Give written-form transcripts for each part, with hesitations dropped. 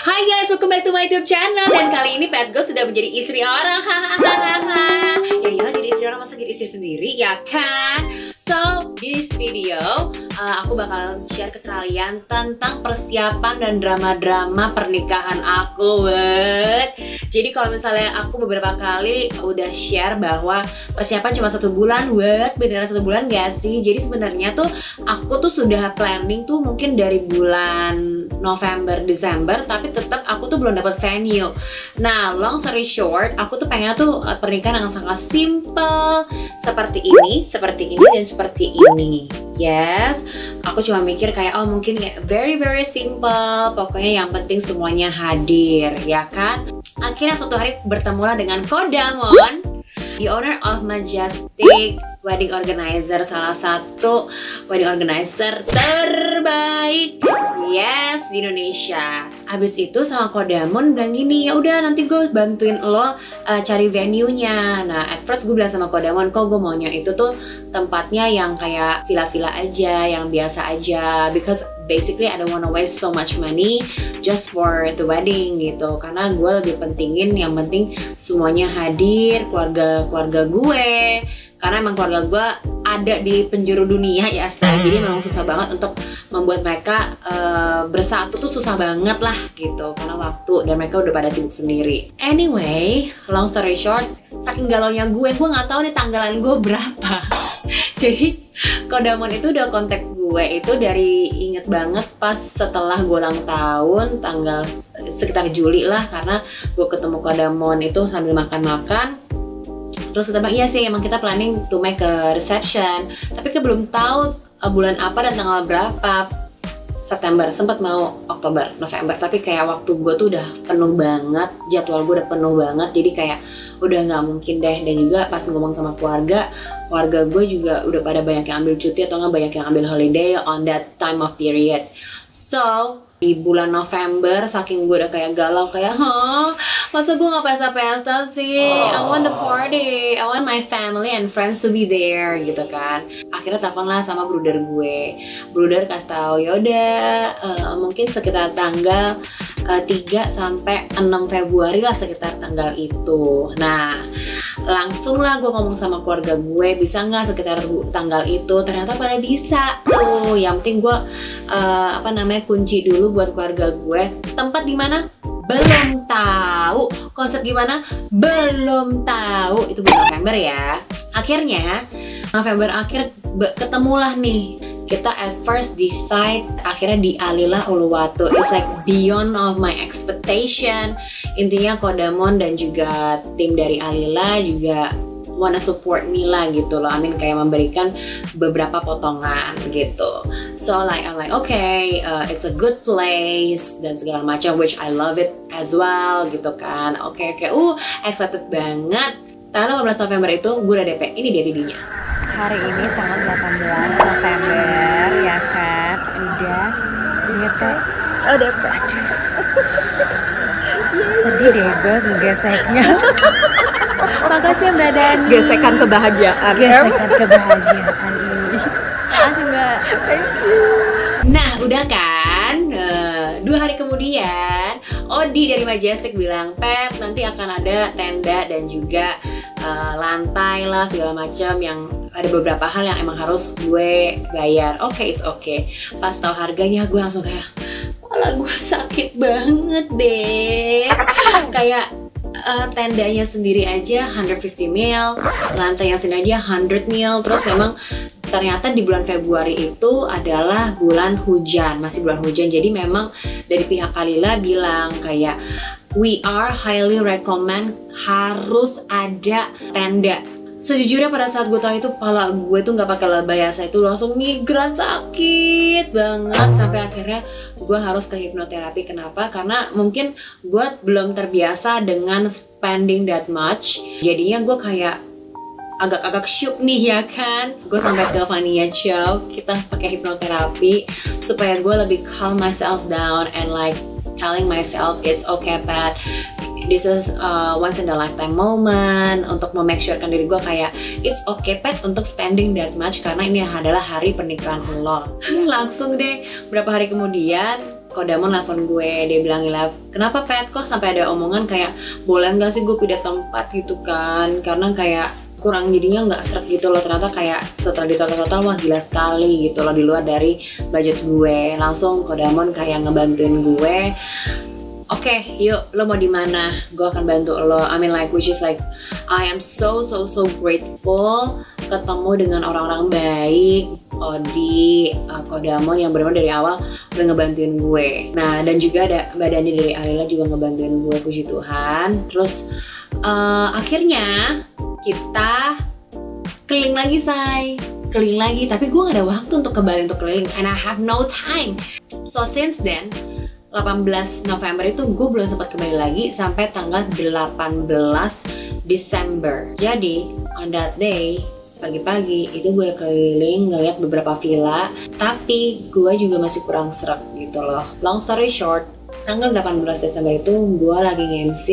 Hai guys, welcome back to my YouTube channel. Dan kali ini Pet Ghost sudah menjadi istri orang. Ya iyalah, jadi istri orang, masa jadi istri sendiri, ya kan? So, this video aku bakal share ke kalian tentang persiapan dan drama-drama pernikahan aku. Jadi kalau misalnya aku beberapa kali udah share bahwa persiapan cuma 1 bulan, beneran 1 bulan gak sih? Jadi sebenarnya tuh aku tuh sudah planning tuh mungkin dari bulan November, Desember, tapi tetap aku tuh belum dapat venue. Nah, long story short, aku tuh pengen tuh pernikahan yang sangat simple, seperti ini, dan seperti ini. Yes, aku cuma mikir kayak mungkin kayak very simple, pokoknya yang penting semuanya hadir, ya kan? Akhirnya suatu hari bertemulah dengan Kodamon, the owner of Majestic Wedding Organizer, salah satu wedding organizer terbaik, yes, di Indonesia. Abis itu sama Kodamon bilang gini, ya udah nanti gue bantuin lo cari venue-nya. Nah, at first gue bilang sama Kodamon, kok gue maunya itu tuh tempatnya yang kayak villa-villa aja, yang biasa aja, because basically I don't wanna waste so much money just for the wedding gitu. Karena gue lebih pentingin yang penting semuanya hadir, keluarga gue. Karena emang keluarga gue ada di penjuru dunia ya, jadi memang susah banget untuk membuat mereka bersatu tuh, susah banget lah gitu karena waktu, dan mereka udah pada sibuk sendiri. Anyway, long story short, saking galaunya gue nggak tahu nih tanggalan gue berapa. Jadi Kodamon itu udah kontak gue itu dari, inget banget, pas setelah gue ulang tahun, tanggal sekitar Juli lah, karena gue ketemu Kodamon itu sambil makan-makan. Terus kita bilang, iya sih emang kita planning to make a reception, tapi kita belum tahu bulan apa dan tanggal berapa. September, sempat mau Oktober, November, tapi kayak waktu gue tuh udah penuh banget, jadwal gue udah penuh banget, jadi kayak udah nggak mungkin deh. Dan juga pas ngomong sama keluarga gue juga udah pada banyak yang ambil cuti atau nggak banyak yang ambil holiday on that time of period. So di bulan November, saking gue udah kayak galau, kayak masa gue gak pesta-pesta sih, I want the party, I want my family and friends to be there gitu kan. Akhirnya telepon lah sama bruder gue, bruder kasih tau, yaudah mungkin sekitar tanggal 3 sampai 6 Februari lah, sekitar tanggal itu. Nah, langsung lah gue ngomong sama keluarga gue, bisa nggak sekitar tanggal itu. Ternyata pada bisa tuh. Yang penting gue kunci dulu buat keluarga gue. Tempat di mana? Belum tahu. Konsep gimana? Belum tahu. Itu bulan November ya. Akhirnya November akhir ketemulah nih. Kita at first decide akhirnya di Alila Uluwatu. It's like beyond of my expectation. Intinya Kodamon dan juga tim dari Alila juga wanna support me lah gitu loh. I mean kayak memberikan beberapa potongan gitu. So I'm like okay, it's a good place dan segala macam, which I love it as well gitu kan. Oke, excited banget. Tanggal 18 November itu gue udah DP. Ini dia videonya. Hari ini tanggal 18 November ya kan, udah inget kan? Oh DP. Sedih deh gue ngegeseknya. Makasih Mbak Dani. Gesekan kebahagiaan. Gesekan kebahagiaan ini. Makasih Mbak. Thank you. Nah, udah kan? 2 hari kemudian, Odi dari Majestic bilang, Pep, nanti akan ada tenda dan juga lantai lah segala macam, yang ada beberapa hal yang emang harus gue bayar. Oke, it's okay. Pas tahu harganya gue langsung kayak, malah gue sakit banget deh. Kayak tendanya sendiri aja 150 mil, lantainya sendiri aja 100 mil. Terus memang ternyata di bulan Februari itu adalah bulan hujan, masih bulan hujan. Jadi memang dari pihak Alila bilang kayak we are highly recommend harus ada tenda. Sejujurnya pada saat gue tahu itu, kepala gue tuh nggak pakai lebayasa itu langsung migran, sakit banget, sampai akhirnya gue harus ke hipnoterapi. Kenapa? Karena mungkin gue belum terbiasa dengan spending that much. Jadinya gue kayak agak-agak shook nih ya kan. Gue sampai ke Vania Chow, kita pakai hipnoterapi supaya gue lebih calm myself down and like telling myself it's okay Pat, this is once in a lifetime moment, untuk make sure kan diri gue kayak it's okay Pet untuk spending that much karena ini adalah hari pernikahan lo. Langsung deh berapa hari kemudian Kodamon nelfon gue, dia bilang, kenapa Pet, kok sampai ada omongan kayak boleh nggak sih gue pindah tempat gitu kan, karena kayak kurang jadinya nggak seret gitu loh. Ternyata kayak setelah ditotal-total wah gila sekali gitu loh, di luar dari budget gue. Langsung Kodamon kayak ngebantuin gue, oke, yuk lo mau di mana? Gue akan bantu lo. I mean like which is like I am so grateful ketemu dengan orang-orang baik, Odi, Kodamon yang benar-benar dari awal udah ngebantuin gue. Nah, dan juga ada Mbak Dani dari Alila juga ngebantuin gue, puji Tuhan. Terus akhirnya kita keliling lagi, say. Keliling lagi, tapi gue gak ada waktu untuk ke Bali untuk keliling, and I have no time. So since then 18 November itu gue belum sempat kembali lagi sampai tanggal 18 Desember. Jadi on that day pagi-pagi itu gue keliling ngeliat beberapa villa, tapi gue juga masih kurang seret gitu loh. Long story short, tanggal 18 Desember itu gue lagi nge-MC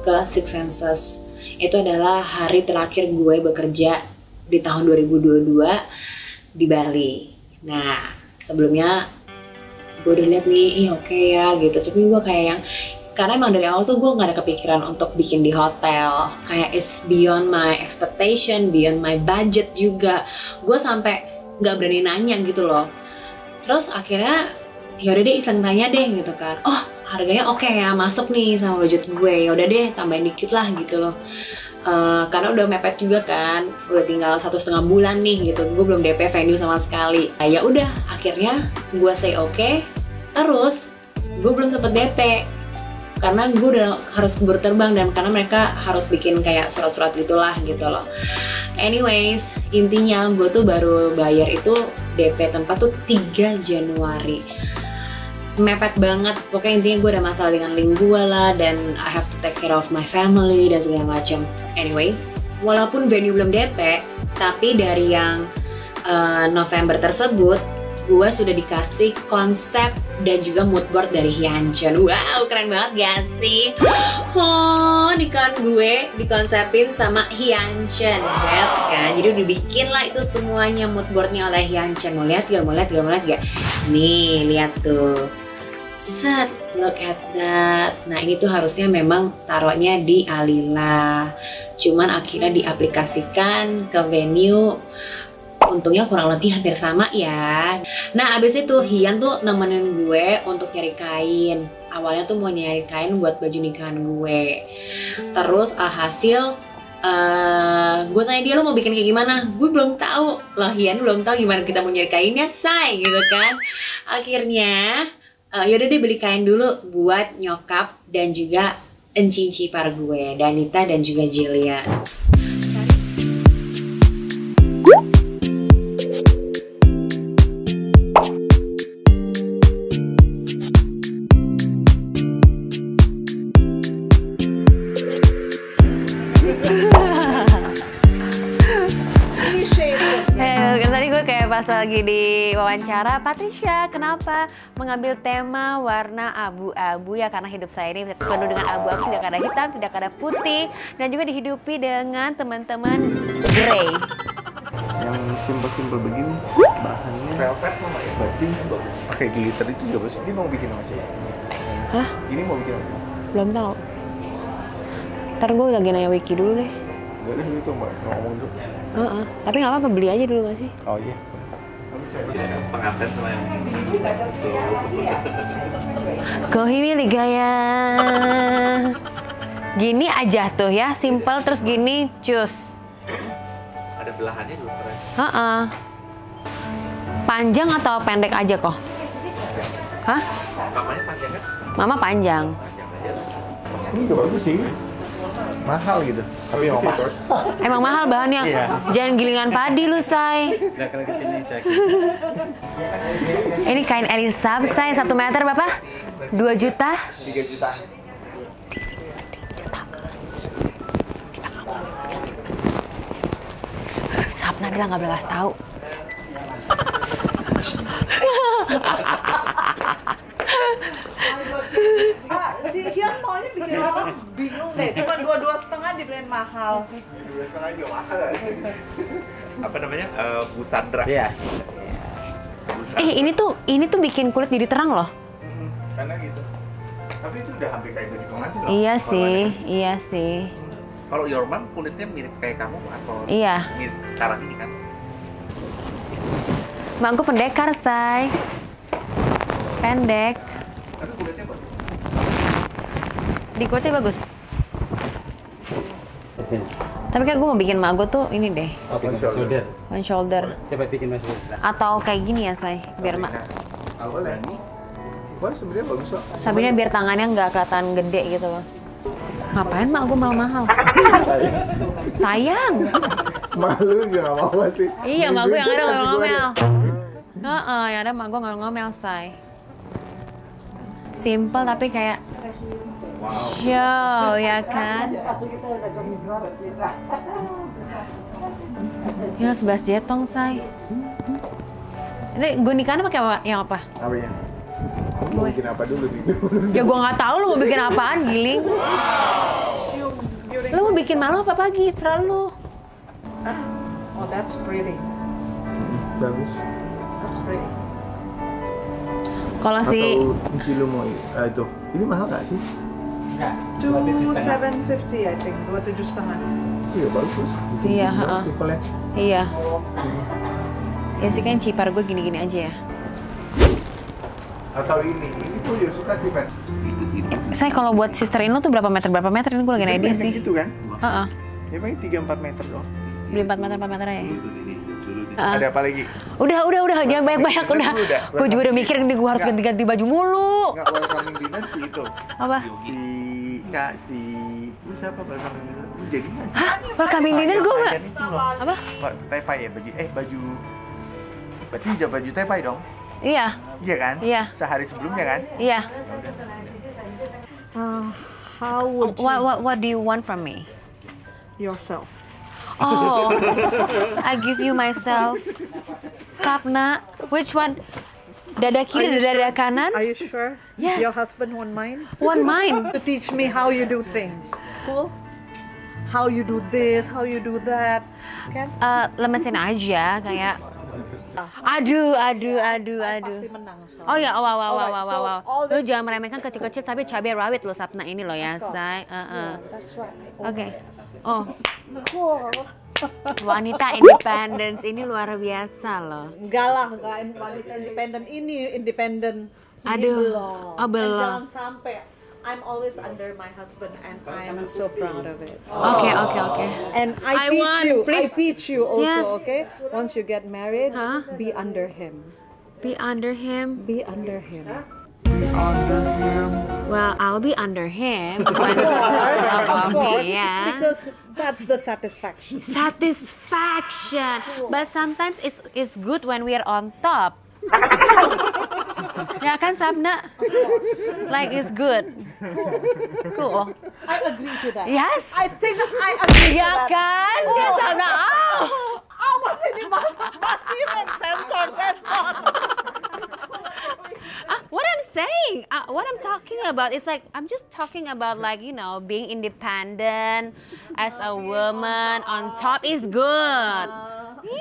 ke Six Senses. Itu adalah hari terakhir gue bekerja di tahun 2022 di Bali. Nah, sebelumnya gue udah liat nih, oke ya gitu. Tapi gue kayak yang, karena emang dari awal tuh gue gak ada kepikiran untuk bikin di hotel. Kayak it's beyond my expectation, beyond my budget juga. Gue sampai gak berani nanya gitu loh. Terus akhirnya yaudah deh iseng tanya deh gitu kan. Oh harganya oke ya, masuk nih sama budget gue. Yaudah deh tambahin dikit lah gitu loh. Karena udah mepet juga kan, udah tinggal 1,5 bulan nih gitu. Gue belum DP venue sama sekali. Nah, ya udah akhirnya gue say oke. Terus gue belum sempet DP karena gue udah harus keburu terbang, dan karena mereka harus bikin kayak surat-surat gitulah gitu loh. Anyways, intinya gue tuh baru bayar itu DP tempat tuh 3 Januari. Mepet banget, pokoknya intinya gue ada masalah dengan link gue lah, dan I have to take care of my family dan segala macam. Anyway, walaupun venue belum DP, tapi dari yang November tersebut gue sudah dikasih konsep dan juga mood board dari Hyuncheon. Wow, keren banget gak sih? Oh, nikahan gue dikonsepin sama Hyuncheon, yes kan? Jadi udah bikin lah itu semuanya mood boardnya oleh Hyuncheon. Mau lihat gak? Mau lihat gak? Mau lihat gak? Nih, lihat tuh. Set, look at that. Nah ini tuh harusnya memang taruhnya di Alila, cuman akhirnya diaplikasikan ke venue. Untungnya kurang lebih hampir sama ya. Nah abis itu Hyun tuh nemenin gue untuk nyari kain. Awalnya tuh mau nyari kain buat baju nikahan gue. Terus alhasil gue tanya dia, lo mau bikin kayak gimana? Gue belum tahu. Lah Hyun belum tahu gimana kita mau nyari kainnya, say gitu kan. Akhirnya yaudah deh beli kain dulu buat nyokap dan juga encing cipar gue, Danita dan juga Julia. Pas lagi di wawancara, Patricia, kenapa mengambil tema warna abu-abu? Ya karena hidup saya ini penuh dengan abu-abu, tidak ada hitam, tidak ada putih, dan juga dihidupi dengan teman-teman grey. Yang simpel-simpel begini, bahannya velvet mama ya, berarti pakai glitter itu juga pasti. Ini mau bikin apa sih? Hah? Ini mau bikin apa? Belum tahu. Ntar gue lagi nanya Wiki dulu deh. Gak deh, itu mbak ngomong tuh. Tapi nggak apa-apa, beli aja dulu gak sih? Oh iya. Pengantin sama yang Kohimi gaya. Gini aja tuh ya, simple terus gini, cus. ada belahannya dulu keren. Panjang atau pendek aja kok? Hah? Mamanya panjang kan? Mama panjang. Panjang aja lah. Ini juga bagus sih. Mahal gitu. Tapi emang mahal. Emang mahal bahannya. Iya. Jangan gilingan padi lu, say. Udah kalian kesini saya. Ini kain Elizabeth, say. 1 meter berapa? 2 juta? 3 juta. Sapna bilang nggak boleh kasih tahu. Si Hyun maunya bikin orang bingung deh. Cuma 2,5 dibeliin mahal. 2,5 juga mahal. Apa namanya? Busandra. Iya. Ini tuh bikin kulit jadi terang loh. karena gitu. Tapi itu udah hampir kayak baju pengantin loh. Iya kalau sih, wanita. iya sih. Kalau your mom kulitnya mirip kayak kamu atau Iya. mirip sekarang ini kan? Mak gue pendekar, say. Pendek. Tapi kulitnya bagus. Di kulitnya bagus. Tapi kayak gue mau bikin mak gue tuh ini deh, One shoulder. one shoulder. Coba bikin Mas Wisla. Atau kayak gini ya, say. Biar mak. Boleh. Boleh sebenarnya bagus kok. Sabinya biar tangannya nggak kelihatan gede gitu loh. Ngapain mak gue mahal-mahal? Sayang. Malu juga gak mau sih. Iya, mak gue yang ada Kasih gua ngomel-ngomel. deh. Heeh, yang ada mak gue ngomel-ngomel, say. Simple tapi kayak show, ya kan? Ya, 11 jetong, say. Ini gue nikahnya pakai yang apa? Apa ya? Mau bikin apa dulu nih? Ya gue nggak tahu lu mau bikin apaan, Giling. Lu mau bikin malam apa pagi? Terserah lu. Oh, that's pretty. Bagus. That's pretty. Kalau si Atau kunci lu mau itu. Ini mahal gak sih? Enggak. 2750 I think. 27,5. Iya bagus. Iya, Bagus, heeh. simple ya. iya. Ya sih kan cipar gue gini-gini aja ya. Atau ini tuh juga suka sih, Pat. Saya kalau buat sister in law tuh berapa meter ini gue lagi idea sih. Gitu kan? Heeh. Ya paling 3-4 meter doang. Beli 4 meter ya. Ada apa lagi? Udah, jangan banyak-banyak udah. Udah. Gue juga udah mikir nih gue harus ganti-ganti baju mulu. Enggak, welcoming dinner si itu. Apa? Si Kak, si... Lu siapa welcoming dinner? Lu jadi nggak sih? Hah? Welcoming dinner gue nggak? Itu loh. Apa? Tepai ya? Baju... Berarti baju tepai dong? Iya, Iya kan? Iya. Sehari sebelumnya kan? iya. How would you What do you want from me? yourself? Oh, I give you myself. Sapna, which one? Dada kiri, dada kanan? Are you sure? Yes. Your husband won't mind? One mine. To teach me how you do things. Cool? How you do this, how you do that. Kan? Lemesin aja kayak. Aduh. Pasti menang. So. Oh ya, wow. Alright, so all Lu this- jangan meremehkan kecil-kecil tapi cabai rawit lo Sapna ini lo ya, say. Yeah, that's right. Oke. Oh, Cool. wanita independence ini luar biasa loh. Enggak lah, enggak wanita independen ini independen. Ini Aduh. belum. Oh, belum. Dan jangan sampai I'm always under my husband and I'm so proud of it. Oke. And I I teach want, you. please. I teach you also, Yes. okay? Once you get married, Huh? be under him. Be under him. Be under him. Well, I'll be under him. Of course, Yeah. because that's the satisfaction. Satisfaction. But sometimes it's good when we're on top. Ya kan Sapna? Like it's good. Cool. I agree to that. Yes. I think I agree Ya to that. kan? Ya Sapna. Oh. Awas ini masuk mati men sensor. What I'm saying, what I'm talking about, it's like I'm just talking about like being independent as a woman on top is good.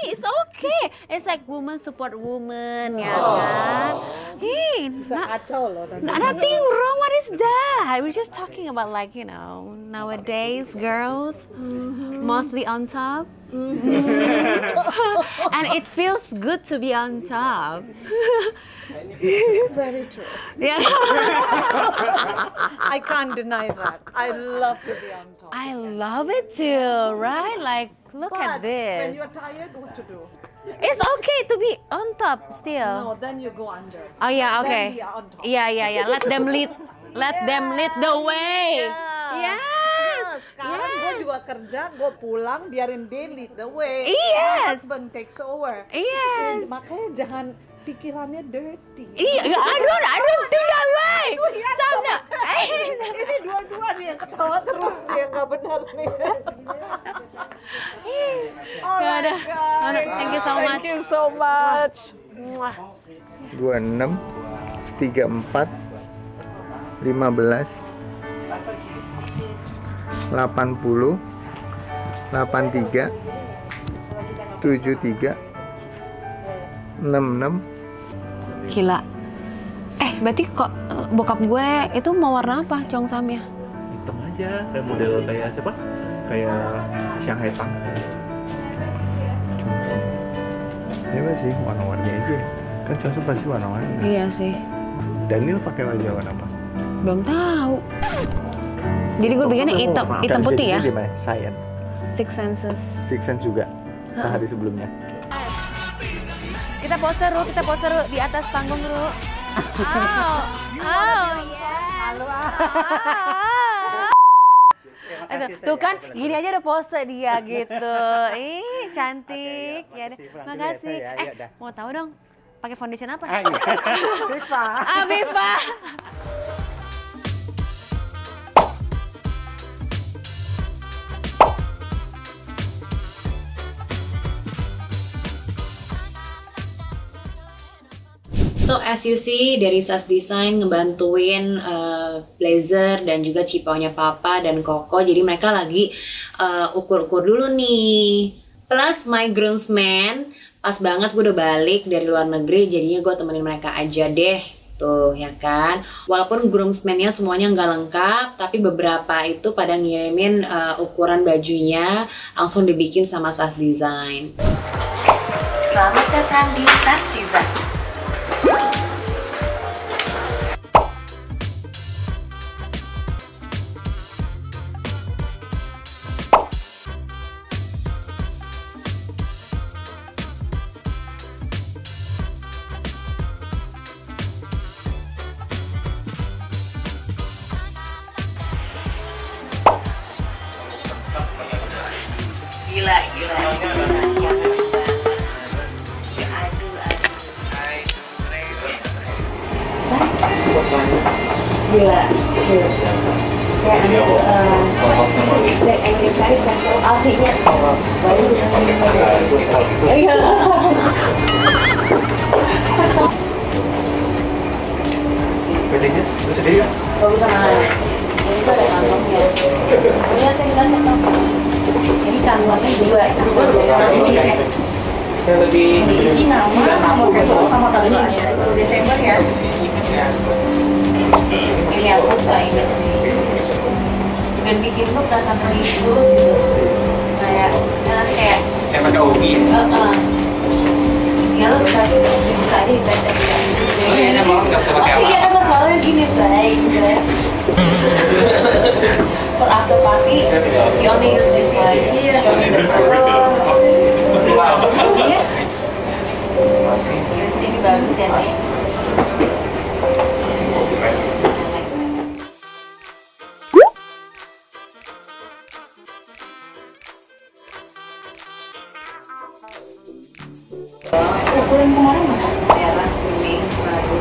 It's okay. It's like woman support woman, ya kan? Bisa kacau loh nanti. Nothing wrong. What is that? We're just talking about like nowadays girls mostly on top. And it feels good to be on top. Very true. Yeah. I can't deny that. I love to be on top. I love it too, right? Like, look But at when this. you're tired, what to do? It's okay to be on top No, still. then you go under. Oh yeah, Then okay. be on top. Yeah. Let them lead. Let them lead the way. Yeah. Yeah. Sekarang gue juga kerja, gue pulang, biarin dia lead the way. Yes. My husband takes over. Yes. Makanya jangan pikirannya dirty. Iya, I don't do that way. Sabna. Ini dua-dua nih yang ketawa terus nih, yang nggak benar nih. Ya udah. Thank you so much. Thank you so much. 26, 34, 15, 80, 83, 73, 66, Gila. Berarti kok bokap gue itu mau warna apa Cheongsamnya? Hitam aja, kayak model kayak siapa? Kayak Shanghai Tang. Bebas sih, warna-warni aja. Kan Cheongsam pasti warna-warni. Iya sih. Daniel pakai baju warna apa? Belum tahu. Jadi gue bikinnya hitam putih ya. Gimana? Science. Six Senses. Six Sense juga. Sehari sebelumnya. Kita pose Ru, di atas panggung Ru. Tuh kan, gini aja udah pose dia gitu. Ih, cantik. Ya, makasih. Mau tahu dong, pakai foundation apa? Viva. Viva. So as you see, dari Sas Design ngebantuin blazer dan juga cipaunya Papa dan Koko. Jadi mereka lagi ukur-ukur dulu nih. Plus my groomsmen, pas banget gue udah balik dari luar negeri, jadinya gue temenin mereka aja deh. Tuh ya kan. Walaupun groomsmennya semuanya nggak lengkap, tapi beberapa itu pada ngirimin ukuran bajunya langsung dibikin sama Sas Design. Selamat datang di Sas Design. Gila. Gila. Kayak Alfinya. Bedanya sedih ya? Bagus sama ini tuh ada kantongnya. Lihat yang kita cocok. Ini kantongnya juga. Yang lebih Isi nama, sama tanggal aja. Desember ya. Ini aku suka ini sih. Dan bikin tuh kelihatan terus gitu. Kayak, ngasih kayak. kayak pakai ogi. Ya lo bisa dibuka aja di tenda. Oh iya, emang nggak bisa pakai apa? Iya, kan soalnya gini say, gitu ya. For after party, you only use this one. Iya. Ini bagus ya, Nek. Ukuran kemarin mana? Merah, kuning, biru.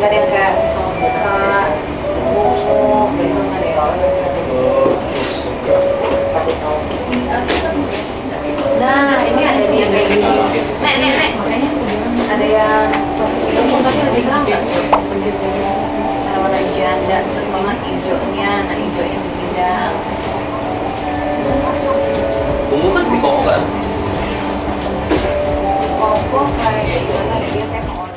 Gak ada yang kayak muka, ungu, gitu nggak ada yang. Nah, ini ada yang kayak gini. Nek. Ada yang mukanya lebih terang nggak sih? Ada warna janda, terus warna hijaunya, nah hijaunya dipindah. Ungu kan si Koko kan? Koko kayak gimana dia kayak orang.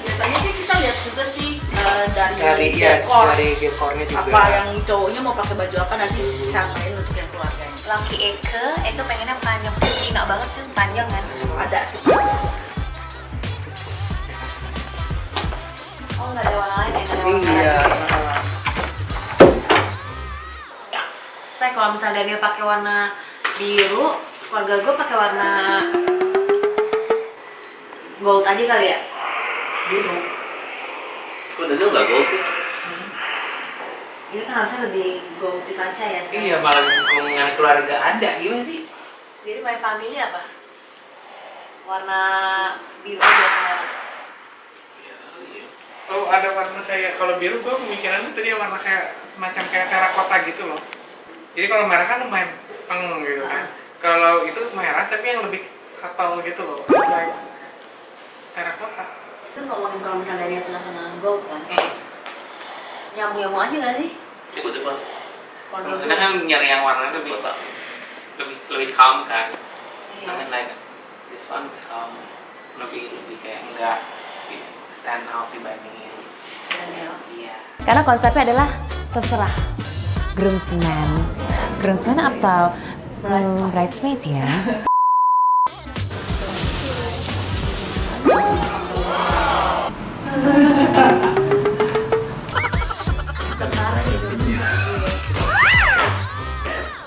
Biasanya sih kita lihat juga sih dari dekornya juga. apa yang cowoknya mau pakai baju apa nanti samain untuk yang keluarganya. Lucky Eke itu pengennya panjang, Cina banget kan panjang kan? Ada. Oh nggak ada warna lain ya? Nggak ada warna Iya. lain. Saya kalau misalnya Daniel pakai warna biru, keluarga gue pakai warna gold aja kali ya? Biru. Kok Daniel nggak gold sih? Itu kan harusnya lebih gold sifatnya ya? Sih? Iya, malah hubungan keluarga ada gimana sih? Jadi my family apa? Warna biru aja kan? Oh, ada warna kayak kalau biru gue pemikirannya tadi warna kayak semacam kayak terakota gitu loh. Jadi kalau merah kan lumayan peng gitu kan. Kalau itu merah tapi yang lebih subtle gitu loh. Kayak terakota. Itu ngomongin kalau misalnya dia pernah kena gold kan? nyambung aja nggak sih? Ikut-ikut. Karena kan nyari yang warna itu lebih calm kan. I mean like this one is calm, lebih kayak enggak stand out dibandingin. Iya. Karena konsepnya adalah terserah groomsman atau bridesmaid ya.